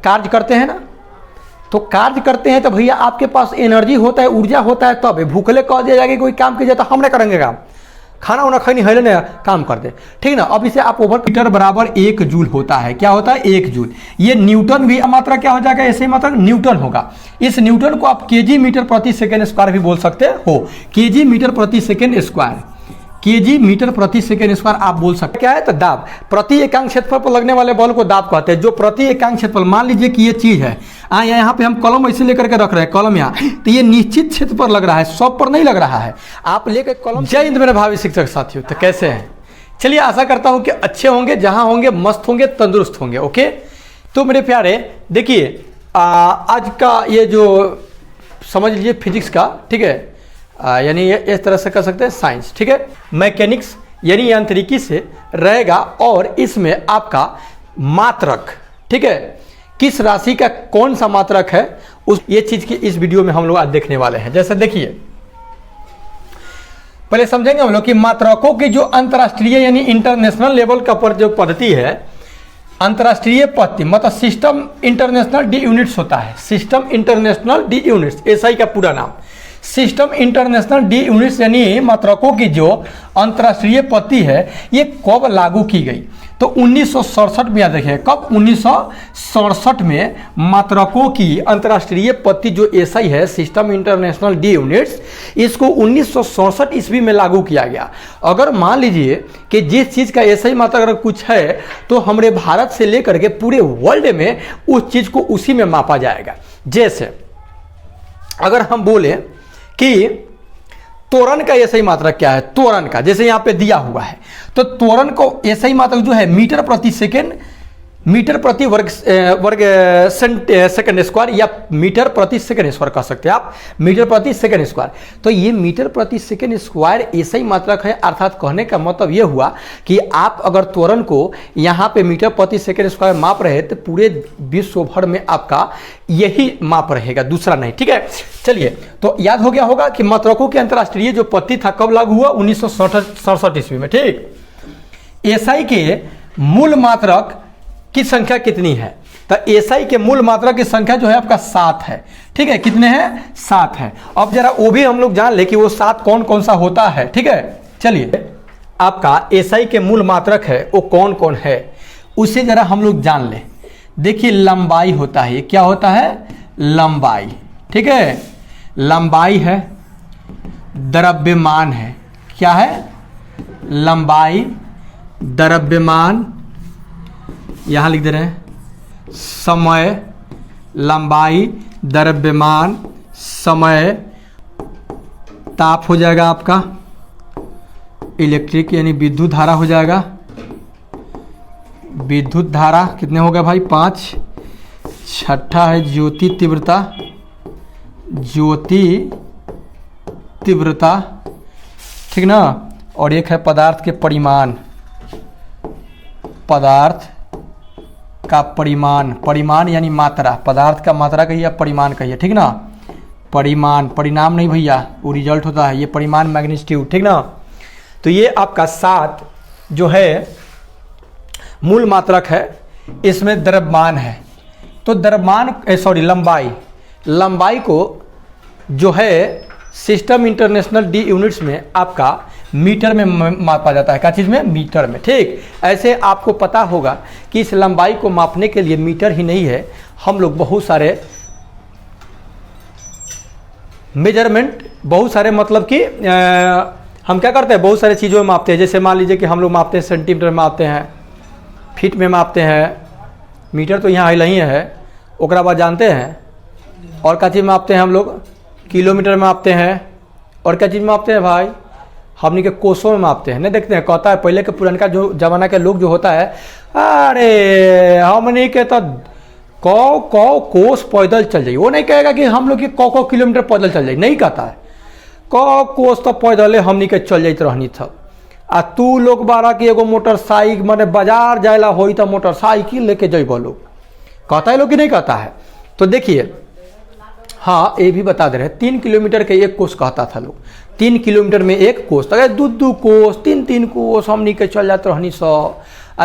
कार्य करते हैं ना, तो कार्य करते हैं तो भैया आपके पास एनर्जी होता है, ऊर्जा होता है, तब भूखले कह दिया जाएगा कोई काम कीजिए तो हम नहीं करेंगे काम, खाना उना खाई नहीं है ना काम कर दे, ठीक ना। अब इसे आप ओवर मीटर बराबर 1 जूल होता है, क्या होता है 1 जूल। ये न्यूटन भी मात्रा क्या हो जाएगा, ऐसे मात्रा न्यूटन होगा। इस न्यूटन को आप केजी मीटर प्रति सेकेंड स्क्वायर भी बोल सकते हो, केजी मीटर प्रति सेकेंड स्क्वायर, केजी मीटर प्रति सेकेंड स्क्वायर आप बोल सकते। क्या है तो दाब, प्रति एकांक क्षेत्रफल पर लगने वाले बल को दाब कहते हैं। जो प्रति एकांक क्षेत्रफल, मान लीजिए कि ये चीज है यहाँ पे हम कलम ऐसे लेकर के रख रहे हैं, कलम यहाँ, तो ये निश्चित क्षेत्र पर लग रहा है, सब पर नहीं लग रहा है। आप लेकर कलम। जय हिंद मेरे भावी शिक्षक साथियों, तो कैसे हैं? चलिए आशा करता हूँ कि अच्छे होंगे, जहाँ होंगे मस्त होंगे, तंदुरुस्त होंगे। ओके, तो मेरे प्यारे देखिए आज का ये जो समझ लीजिए फिजिक्स का, ठीक है, यानी ये इस तरह से कर सकते हैं साइंस, ठीक है, मैकेनिक्स यानी यांत्रिकी से रहेगा। और इसमें आपका मात्रक, ठीक है, किस राशि का कौन सा मात्रक है, उस ये चीज की इस वीडियो में हम लोग आज देखने वाले हैं। जैसे देखिए, पहले समझेंगे हम लोग कि मात्रकों की जो अंतर्राष्ट्रीय यानी इंटरनेशनल लेवल का पर जो पद्धति है, अंतर्राष्ट्रीय पद्धति मतलब सिस्टम इंटरनेशनल डी यूनिट्स होता है। System international D units, SI का पूरा नाम सिस्टम इंटरनेशनल डी यूनिट्स, यानी मात्रकों की जो अंतर्राष्ट्रीय पद्धति है ये कब लागू की गई, तो 1967 में। याद रखिए कब, 1967 में मात्रकों की अंतर्राष्ट्रीय पद्धति जो एसआई है, सिस्टम इंटरनेशनल डी यूनिट्स, इसको 1967 ईस्वी में लागू किया गया। अगर मान लीजिए कि जिस चीज़ का एसआई मात्रक अगर कुछ है तो हमारे भारत से लेकर के पूरे वर्ल्ड में उस चीज़ को उसी में मापा जाएगा। जैसे अगर हम बोले कि त्वरण का एसआई मात्रक क्या है, त्वरण का जैसे यहाँ पे दिया हुआ है, तो त्वरण को एसआई मात्रक जो है मीटर प्रति सेकेंड, मीटर प्रति वर्ग सेकेंड स्क्वायर, या मीटर प्रति सेकेंड स्क्वायर कह सकते हैं आप, मीटर प्रति सेकेंड स्क्वायर। तो ये मीटर प्रति सेकेंड स्क्वायर एसआई मात्रक है। अर्थात कहने का मतलब ये हुआ कि आप अगर त्वरण को यहाँ पे मीटर प्रति सेकेंड स्क्वायर माप रहे तो पूरे विश्व भर में आपका यही माप रहेगा, दूसरा नहीं, ठीक है। चलिए, तो याद हो गया होगा कि मात्रकों के अंतर्राष्ट्रीय जो पद्धति था कब लागू हुआ, 1967 ईस्वी में, ठीक। एसआई के मूल मात्रक की संख्या कितनी है, तो एसआई के मूल मात्रक की संख्या जो है आपका 7 है, ठीक है। कितने हैं, 7 है। अब जरा वो भी हम लोग जान ले कि वो 7 कौन कौन सा होता है, ठीक है। चलिए, आपका एसआई के मूल मात्रक है वो कौन कौन है उसे जरा हम लोग जान ले। देखिए, लंबाई होता है, क्या होता है, लंबाई, ठीक है, लंबाई है। द्रव्यमान है, क्या है, लंबाई, द्रव्यमान, यहां लिख दे रहे हैं समय, लंबाई, द्रव्यमान, समय, ताप हो जाएगा आपका, इलेक्ट्रिक यानी विद्युत धारा हो जाएगा, विद्युत धारा कितने हो गए भाई, 5। छठा है ज्योति तीव्रता, ज्योति तीव्रता, ठीक ना। और एक है पदार्थ के परिमाण, पदार्थ का परिमाण, परिमाण यानी मात्रा, पदार्थ का मात्रा कहिए या परिमाण कहिए, ठीक ना। परिमाण, परिणाम नहीं भैया, वो रिजल्ट होता है, ये परिमाण मैग्नीट्यूड, ठीक ना। तो ये आपका 7 जो है मूल मात्रक है। इसमें द्रव्यमान है, तो द्रव्यमान सॉरी लंबाई, लंबाई को जो है सिस्टम इंटरनेशनल डी यूनिट्स में आपका मीटर में मापा जाता है। क्या चीज़ में, मीटर में, ठीक। ऐसे आपको पता होगा कि इस लंबाई को मापने के लिए मीटर ही नहीं है, हम लोग बहुत सारे मेजरमेंट, बहुत सारे मतलब कि हम क्या करते हैं, बहुत सारे चीज़ों में मापते हैं। जैसे मान लीजिए कि हम लोग मापते हैं सेंटीमीटर में मापते हैं, फीट में मापते हैं, मीटर तो यहाँ ही है, ओकरा बाद जानते हैं। और क्या चीज़ में मापते हैं हम लोग, किलोमीटर में मापते हैं। और क्या चीज़ में मापते हैं भाई, हमनी के कोसों में मापते हैं। नहीं देखते हैं, कहता है पहले के पुराना जो जमाना के लोग जो होता है, अरे हमनी के तो कौ कोस पैदल चल जाइए, वो नहीं कहेगा कि हम लोग कौ किलोमीटर पैदल चल जाइए, नहीं कहता है, कौ कोस तो पैदल हमनी के चल जाइत रहनी था। आ तू लोग बारा कि एगो मोटरसाइकिल माने बाजार जायला होई तो मोटरसाइकिल लेके जइबो लोग, कहता है लोग कि नहीं कहता है। तो देखिए, हाँ ये भी बता दे रहे हैं, 3 किलोमीटर के 1 कोस कहता था लोग, 3 किलोमीटर में 1 कोस, तो 2 कोस 3 कोस हमनी के चल जाते रहनी सौ।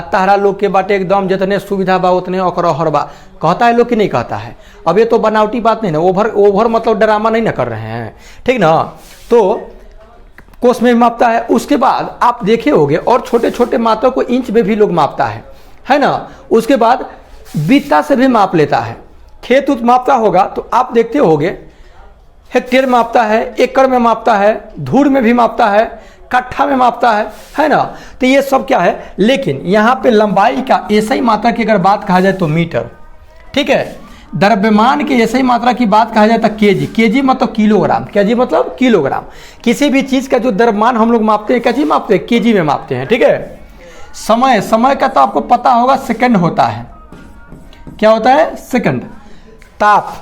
तारा लोग के बाटे एकदम जितने सुविधा बा उतने अकरहर बा, कहता है लोग कि नहीं कहता है। अब ये तो बनावटी बात नहीं ना, ओवर मतलब ड्रामा नहीं ना कर रहे हैं, ठीक ना। तो कोस में मापता है। उसके बाद आप देखे होंगे और छोटे छोटे मात्रा को इंच में भी लोग मापता है ना। उसके बाद बीता से भी माप लेता है। खेत उत मापता होगा तो आप देखते होंगे हेक्टेयर मापता है, एकड़ में मापता है, धूर में भी मापता है, कट्ठा में मापता है ना। तो ये सब क्या है, लेकिन यहाँ पे लंबाई का ऐसा ही मात्रा की अगर बात कहा जाए तो मीटर, ठीक है। द्रव्यमान की ऐसे ही मात्रा की बात कहा जाए तो केजी, केजी मतलब किलोग्राम, केजी मतलब किलोग्राम। किसी भी चीज़ का जो द्रव्यमान हम लोग मापते हैं क्या चीज मापते हैं, केजी में मापते हैं, ठीक है। समय, समय का तो आपको पता होगा सेकंड होता है, क्या होता है, सेकंड। ताप,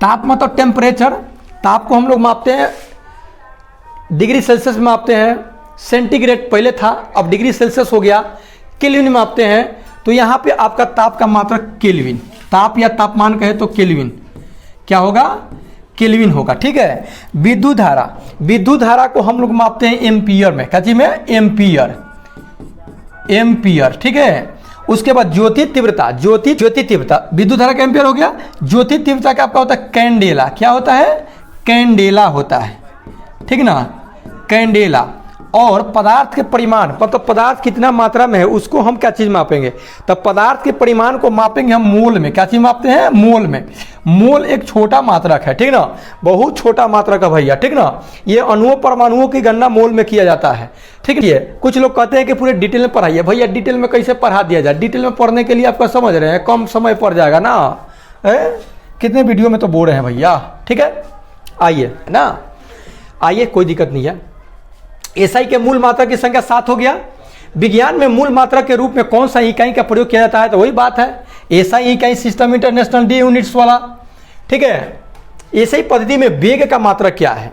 ताप मतलब टेम्परेचर, ताप को हम लोग मापते हैं डिग्री सेल्सियस में मापते हैं। सेंटीग्रेड पहले था, अब डिग्री सेल्सियस हो गया। केल्विन में मापते हैं। तो यहाँ पे आपका ताप का मात्रा केल्विन, ताप या तापमान कहे तो केल्विन, क्या होगा, केल्विन होगा, ठीक है। विद्युत धारा, विद्युत धारा को हम लोग मापते हैं एम्पियर में, क्या चीज में, एम्पियर, एम्पियर, ठीक है। उसके बाद ज्योति तीव्रता, ज्योति तीव्रता, विद्युत धारा का एम्पियर हो गया। ज्योति तीव्रता का आपका होता है कैंडेला, क्या होता है, कैंडेला होता है, ठीक ना, कैंडेला। और पदार्थ के परिमाण, मतलब पदार्थ कितना मात्रा में है उसको हम क्या चीज मापेंगे, तब पदार्थ के परिमाण को मापेंगे हम मोल में, क्या चीज मापते हैं, मोल में। मोल एक छोटा मात्रक है, ठीक ना, बहुत छोटा मात्रक है भैया, ठीक ना। ये अणुओं परमाणुओं की गणना मोल में किया जाता है, ठीक है। कुछ लोग कहते हैं कि पूरे डिटेल में पढ़ाइए, भैया डिटेल में कैसे पढ़ा दिया जाए, डिटेल में पढ़ने के लिए आपका समझ रहे हैं कम समय पड़ जाएगा ना, कितने वीडियो में तो बोल रहे हैं भैया, ठीक है। आइए ना, आइए, कोई दिक्कत नहीं है। एसआई के मूल मात्रा की संख्या 7 हो गया। विज्ञान में मूल मात्रा के रूप में कौन सा इकाई का प्रयोग किया जाता है, तो वही बात है एसआई इकाई सिस्टम इंटरनेशनल डी यूनिट्स वाला, ठीक है। एसआई पद्धति में वेग का मात्रक क्या है,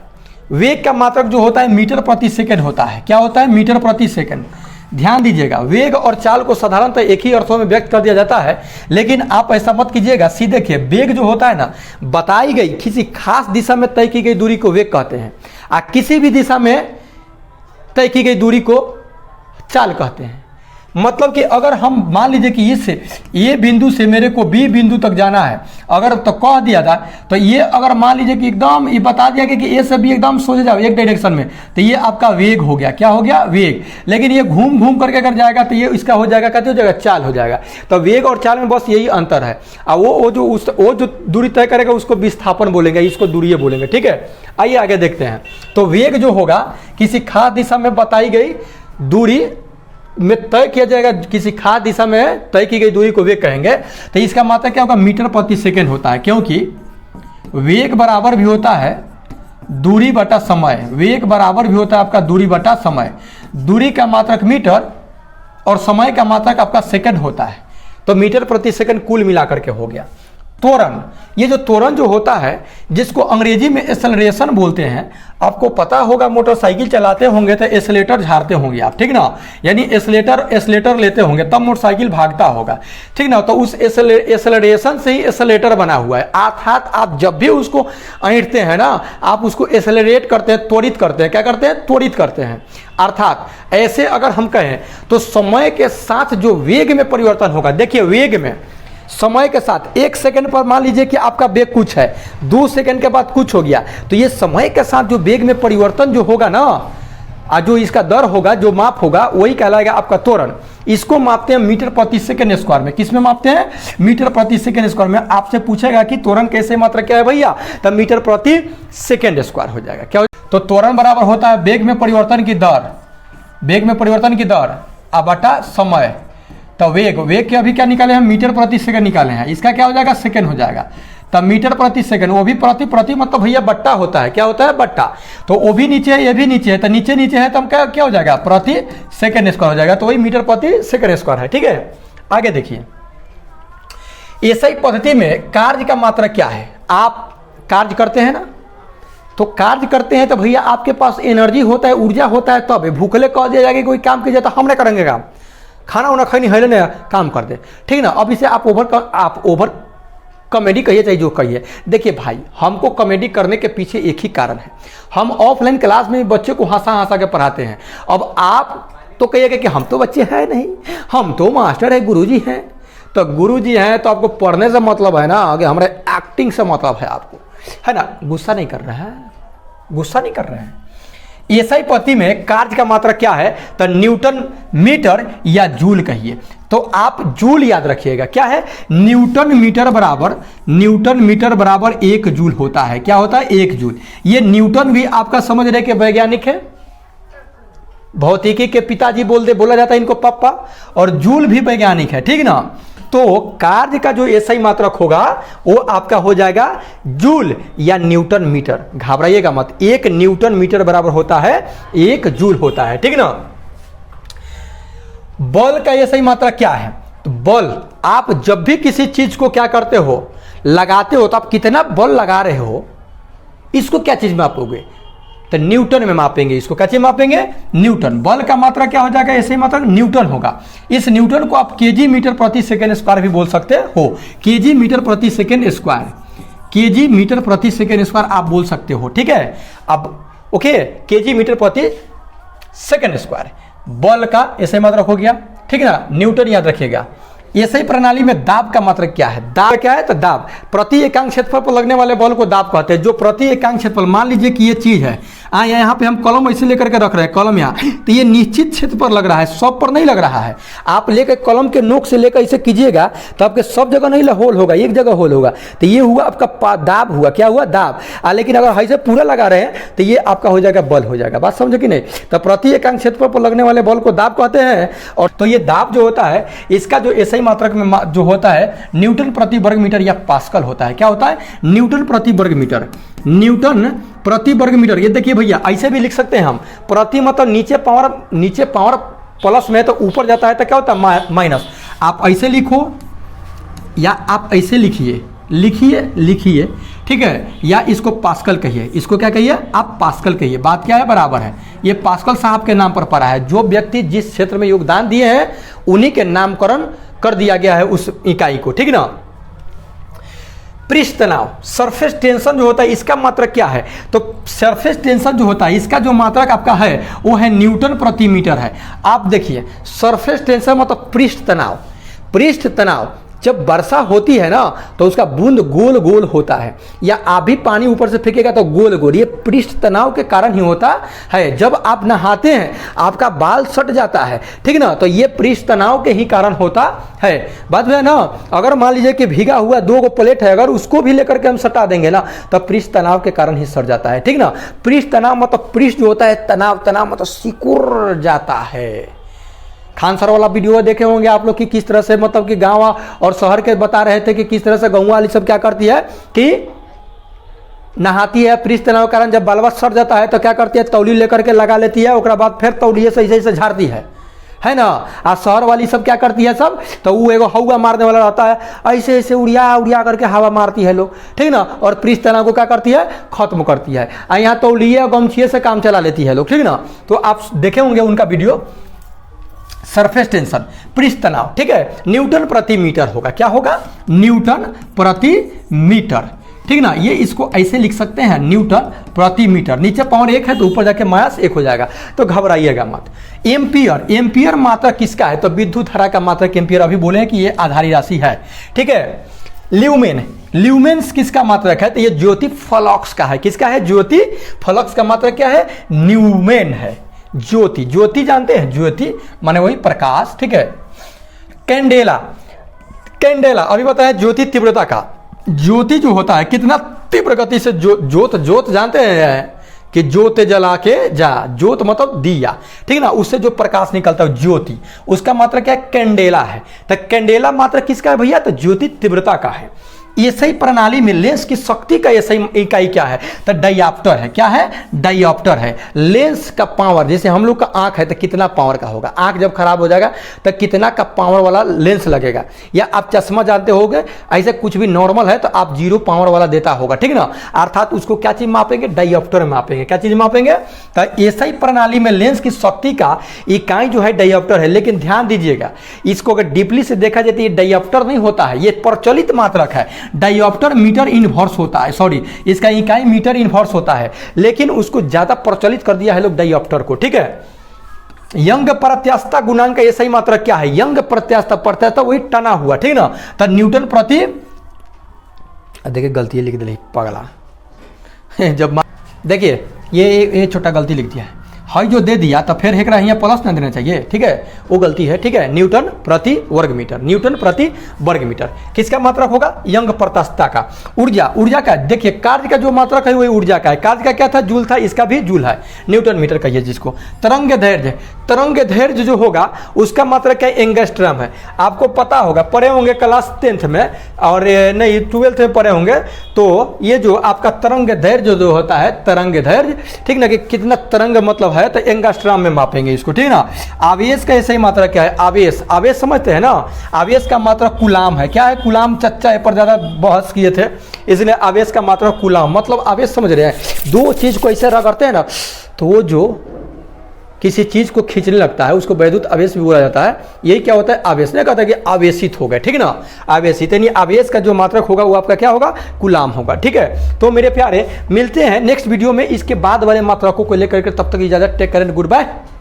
वेग का मात्रक जो होता है मीटर प्रति सेकंड होता है, क्या होता है, मीटर प्रति सेकंड। ध्यान दीजिएगा, वेग और चाल को साधारणतः एक ही अर्थों में व्यक्त कर दिया जाता है, लेकिन आप ऐसा मत कीजिएगा। सीधे देखिए, वेग जो होता है ना, बताई गई किसी खास दिशा में तय की गई दूरी को वेग कहते हैं, और किसी भी दिशा में तय की गई दूरी को चाल कहते हैं। मतलब कि अगर हम मान लीजिए कि इससे ए बिंदु से मेरे को बी बिंदु तक जाना है, अगर तो कह दिया था, तो ये अगर मान लीजिए कि एकदम ये बता दिया कि ए से बी एकदम सोचे जाओ एक डायरेक्शन में, तो ये आपका वेग हो गया, क्या हो गया, वेग। लेकिन ये घूम घूम करके अगर जाएगा तो ये इसका हो जाएगा, कहते हो जाएगा, चाल हो जाएगा। तो वेग और चाल में बस यही अंतर है। और वो जो दूरी तय करेगा उसको विस्थापन बोलेंगे, इसको दूरी बोलेंगे, ठीक है। आइए आगे देखते हैं। तो वेग जो होगा किसी खास दिशा में बताई गई दूरी में तय किया जाएगा, किसी खास दिशा में तय की गई दूरी को वेग कहेंगे। तो इसका मात्रा क्या होगा, मीटर प्रति सेकंड होता है, क्योंकि वेग बराबर भी होता है दूरी बटा समय। वेग बराबर भी होता है आपका दूरी बटा समय। दूरी का मात्रक मीटर और समय का मात्रक आपका सेकंड होता है, तो मीटर प्रति सेकंड कुल मिलाकर के हो गया। त्वरण, ये जो त्वरण जो होता है जिसको अंग्रेजी में एक्सेलरेशन बोलते हैं, आपको पता होगा मोटरसाइकिल चलाते होंगे तो एक्सेलेटर झाड़ते होंगे आप, ठीक ना, यानी एक्सेलेटर लेते होंगे तब मोटरसाइकिल भागता होगा, ठीक ना। तो उस एक्सेलरेशन से ही एक्सेलेटर बना हुआ है, अर्थात आप जब भी उसको ऐंठते हैं ना, आप उसको एक्सेलरेट करते हैं, त्वरित करते हैं, क्या करते हैं, त्वरित करते हैं। अर्थात ऐसे अगर हम कहें तो समय के साथ जो वेग में परिवर्तन होगा, देखिए वेग में समय के साथ 1 सेकंड पर मान लीजिए कि आपका वेग कुछ है, 2 सेकंड के बाद कुछ हो गया, तो ये समय के साथ जो वेग में परिवर्तन जो होगा ना, जो इसका दर होगा, जो माप होगा, वही कहलाएगा आपका त्वरण। इसको मापते हैं मीटर प्रति सेकंड स्क्वायर में। किस में मापते हैं, मीटर प्रति सेकंड स्क्वायर में। आपसे पूछेगा कि त्वरण कैसे मात्रा क्या है भैया, तब मीटर प्रति सेकंड स्क्वायर हो जाएगा। क्या तो त्वरण बराबर होता है वेग में परिवर्तन की दर, वेग में परिवर्तन की दर बटा समय। तो वेग के अभी क्या निकाले हैं, मीटर प्रति सेकंड निकाले हैं, इसका क्या हो जाएगा, सेकंड हो जाएगा। तब मीटर प्रति सेकंड, वो भी प्रति मतलब भैया बट्टा होता है, क्या होता है, बट्टा। तो वो भी नीचे है, ये भी नीचे है, तो नीचे है तो हम क्या हो जाएगा, प्रति सेकंड स्क्वायर हो जाएगा। तो वही मीटर प्रति सेकंड स्क्वायर है, ठीक है। आगे देखिए, एसआई पद्धति में कार्य का मात्रा क्या है। आप कार्य करते हैं ना, तो कार्य करते हैं तो भैया आपके पास एनर्जी होता है, ऊर्जा होता है, तब भूखले कह दिया जाएगा कोई काम किया तो हम नहीं करेंगे काम, खाना उना खैनी है ना, काम कर दे, ठीक ना। अब इसे आप ओवर कॉमेडी कहिए चाहे जो कहिए। देखिए भाई, हमको कॉमेडी करने के पीछे एक ही कारण है, हम ऑफलाइन क्लास में बच्चे को हंसा के पढ़ाते हैं। अब आप तो कहिएगा कि हम तो बच्चे हैं नहीं, हम तो मास्टर है, गुरुजी हैं। तो गुरुजी हैं तो आपको पढ़ने से मतलब है ना, कि हमारे एक्टिंग से मतलब है आपको, है ना। गुस्सा नहीं कर रहा है, गुस्सा नहीं कर रहे हैं। एसआई पद्धति में कार्य का मात्रा क्या है, तो न्यूटन मीटर या जूल कहिए। तो आप जूल याद रखिएगा, क्या है, न्यूटन मीटर बराबर 1 जूल होता है। क्या होता है, 1 जूल। ये न्यूटन भी आपका समझ रहे कि वैज्ञानिक है, भौतिकी के पिताजी बोला जाता है इनको पापा, और जूल भी वैज्ञानिक है, ठीक ना। तो कार्य का जो एसआई मात्रक होगा वो आपका हो जाएगा जूल या न्यूटन मीटर। घबराइएगा मत, 1 न्यूटन मीटर बराबर होता है 1 जूल होता है, ठीक ना। बल का एसआई मात्रा क्या है, तो बल, आप जब भी किसी चीज को क्या करते हो, लगाते हो, तो आप कितना बल लगा रहे हो, इसको क्या चीज मापोगे, तो न्यूटन में मापेंगे। इसको कैसे मापेंगे, न्यूटन। बल का मात्रा क्या हो जाएगा, ऐसे मात्रा न्यूटन होगा। इस न्यूटन को आप केजी मीटर प्रति सेकेंड स्क्वायर भी बोल सकते हो, केजी मीटर प्रति सेकेंड स्क्वायर, केजी मीटर प्रति सेकेंड स्क्वायर आप बोल सकते हो, ठीक है। अब ओके, केजी मीटर प्रति सेकेंड स्क्वायर बल का ऐसे मात्रा हो गया, ठीक है ना। न्यूटन याद रखिएगा। ऐसे ही प्रणाली में दाब का मात्रक क्या है, दाब क्या है, तो दाब प्रति एकांक क्षेत्रफल पर लगने वाले बल को दाब कहते हैं। जो प्रति एकांक क्षेत्रफल, मान लीजिए कि ये चीज है, यहाँ पे हम कलम ऐसे लेकर के रख रहे हैं, कलम यहाँ, तो ये निश्चित क्षेत्र पर लग रहा है, सब पर नहीं लग रहा है। आप लेकर कलम के नोक से लेकर इसे कीजिएगा तो आपके सब जगह नहीं होल होगा, एक जगह होल होगा। तो ये हुआ आपका दाब हुआ, क्या हुआ, दाब। लेकिन अगर ऐसे पूरा लगा रहे हैं तो ये आपका हो जाएगा बल हो जाएगा। बात समझो कि नहीं। तो प्रति एकांक क्षेत्रफल पर लगने वाले बल को दाब कहते हैं। और तो ये दाब जो होता है, इसका जो एसआई मात्रक में जो होता है न्यूटन प्रति वर्ग मीटर या पास्कल होता है। क्या होता है, न्यूटन प्रति वर्ग मीटर, न्यूटन प्रति वर्ग मीटर। ये देखिए भैया, ऐसे भी लिख सकते हैं हम, प्रति मतलब नीचे पावर प्लस में, तो ऊपर जाता है तो क्या होता है, माइनस। आप ऐसे लिखो या आप ऐसे लिखिए, ठीक है। या इसको पास्कल कहिए, इसको क्या कहिए, आप पास्कल कहिए। बात क्या है, बराबर है। ये पास्कल साहब के नाम पर पड़ा है। जो व्यक्ति जिस क्षेत्र में योगदान दिए हैं उन्हीं के नामकरण कर दिया गया है उस इकाई को, ठीक ना। पृष्ठ तनाव, सरफेस टेंशन जो होता है, इसका मात्रक क्या है, तो सरफेस टेंशन जो होता है इसका जो मात्रक आपका है वो है न्यूटन प्रति मीटर है। आप देखिए, सरफेस टेंशन मतलब पृष्ठ तनाव जब वर्षा होती है ना तो उसका बूंद गोल गोल होता है, या आप भी पानी ऊपर से फेंकेगा तो गोल गोल। ये पृष्ठ तनाव के कारण ही होता है। जब आप नहाते हैं आपका बाल सट जाता है, ठीक ना, तो ये पृष्ठ तनाव के ही कारण होता है। बात है ना। अगर मान लीजिए कि भीगा हुआ 2 प्लेट है, अगर उसको भी लेकर के हम सटा देंगे ना तो पृष्ठ तनाव के कारण ही सट जाता है, ठीक ना। पृष्ठ तनाव मतलब पृष्ठ जो होता है, तनाव मतलब सिकुड़ जाता है। खान सर वाला वीडियो देखे होंगे आप लोग कि किस तरह से मतलब कि गांव और शहर के बता रहे थे कि किस तरह से गाँव वाली सब क्या करती है कि नहाती है, पृष्ठ तनाव के कारण जब बालवा सड़ जाता है तो क्या करती है, तौली लेकर के लगा लेती है, उसके बाद फिर तौलिए से ऐसे झाड़ती है ना। और शहर वाली सब क्या करती है सब, तो वो एगो हवा मारने वाला रहता है, ऐसे ऐसे उड़िया करके हवा मारती है लोग, ठीक ना। और पृष्ठ तनाव को क्या करती है, खत्म करती है। यहाँ तौलिए और गमछिए से काम चला लेती है लोग, ठीक ना। तो आप देखे होंगे उनका वीडियो। सरफेस टेंशन, पृष्ठ तनाव, ठीक है, न्यूटन प्रति मीटर होगा। क्या होगा, न्यूटन प्रति मीटर, ठीक ना। ये इसको ऐसे लिख सकते हैं, न्यूटन प्रति मीटर। नीचे पावर 1 है तो ऊपर जाके माइनस 1 हो जाएगा, तो घबराइएगा मत। एम्पियर मात्रा किसका है, तो विद्युत धारा का मात्रक एम्पियर। अभी बोले हैं कि ये आधारी राशि है, ठीक है। ल्यूमेंस किसका मात्रक है, तो ये ज्योति फ्लक्स का है। किसका है, ज्योति फ्लक्स का मात्रक क्या है, न्यूमेन है। ज्योति जानते हैं, ज्योति माने वही प्रकाश, ठीक है। कैंडेला अभी बताया ज्योति तीव्रता का। ज्योति जो होता है कितना तीव्र गति से जोत जानते हैं कि जोत जला के जा, जोत मतलब दिया, ठीक ना, उससे जो प्रकाश निकलता है ज्योति, उसका मात्रा क्या है, कैंडेला है। तो कैंडेला मात्रा किसका है भैया, तो ज्योति तीव्रता का है। एसआई प्रणाली में लेंस की शक्ति का एसआई इकाई क्या है, तो डायोप्टर है। क्या है, डायोप्टर है। लेंस का पावर, जैसे हम लोग का आंख है तो कितना पावर का होगा, आंख जब खराब हो जाएगा तो कितना का पावर वाला लेंस लगेगा। या आप चश्मा जानते होंगे, ऐसे कुछ भी नॉर्मल है तो आप 0 पावर वाला देता होगा, ठीक ना। अर्थात उसको क्या चीज मापेंगे, डायोप्टर में मापेंगे। क्या चीज मापेंगे, तो एसआई प्रणाली में लेंस की शक्ति का इकाई जो है डायोप्टर है। लेकिन ध्यान दीजिएगा, इसको अगर डीपली से देखा जाए तो ये डायोप्टर नहीं होता है, ये प्रचलित मात्रक है। डायोप्टर मीटर इनवर्स होता है, सॉरी, इसका इकाई मीटर इनवर्स होता है, लेकिन उसको ज्यादा प्रचलित कर दिया है लोग डायोप्टर को, ठीक है। यंग प्रत्यास्थता गुणांक का ये सही मात्रक क्या है? यंग प्रत्यास्थता प्रत्यास्थता वही टना हुआ, ठीक ना, तो न्यूटन प्रति, देखिए गलती लिख दिली पगला जब देखिए ये छोटा गलती लिख दिया है, हाई जो दे दिया तो फिर एक यहाँ प्लस ना देना चाहिए, ठीक है, वो गलती है, ठीक है। न्यूटन प्रति वर्ग मीटर, न्यूटन प्रति वर्ग मीटर किसका मात्रक होगा? यंग प्रत्यास्थता का। ऊर्जा, ऊर्जा का देखिए कार्य का जो मात्रक है वही ऊर्जा का है। कार्य का क्या था? जूल था, इसका भी जूल है, न्यूटन मीटर कहिए जिसको। तरंग धैर्य, तरंग धैर्य जो होगा उसका मात्रक क्या? एंगस्ट्रम है। आपको पता होगा, पढ़े होंगे क्लास 10th में और नहीं 12th में पढ़े होंगे, तो ये जो आपका तरंग धैर्य जो होता है, तरंग धैर्य, ठीक ना, कि कितना तरंग मतलब है तो एंगस्ट्रॉम में मापेंगे इसको, ठीक ना। आवेश का ऐसा ही मात्रा क्या है? आवेश, आवेश समझते हैं ना, आवेश का मात्रा कूलाम है। क्या है? कूलाम, चर्चा पर ज्यादा बहस किए थे, इसलिए आवेश का मात्रा कूलाम, मतलब आवेश समझ रहे हैं। दो चीज को ऐसे रगड़ते हैं ना, तो वो जो किसी चीज को खींचने लगता है उसको वैद्युत आवेश भी बोला जाता है। यही क्या होता है? आवेश। नहीं कहता कि आवेशित हो गए, ठीक ना, आवेशित, यानी आवेश का जो मात्रक होगा वो आपका क्या होगा? कूलाम होगा, ठीक है। तो मेरे प्यारे मिलते हैं नेक्स्ट वीडियो में इसके बाद वाले मात्रकों को लेकर के, तब तक इजाजत, take care and good bye.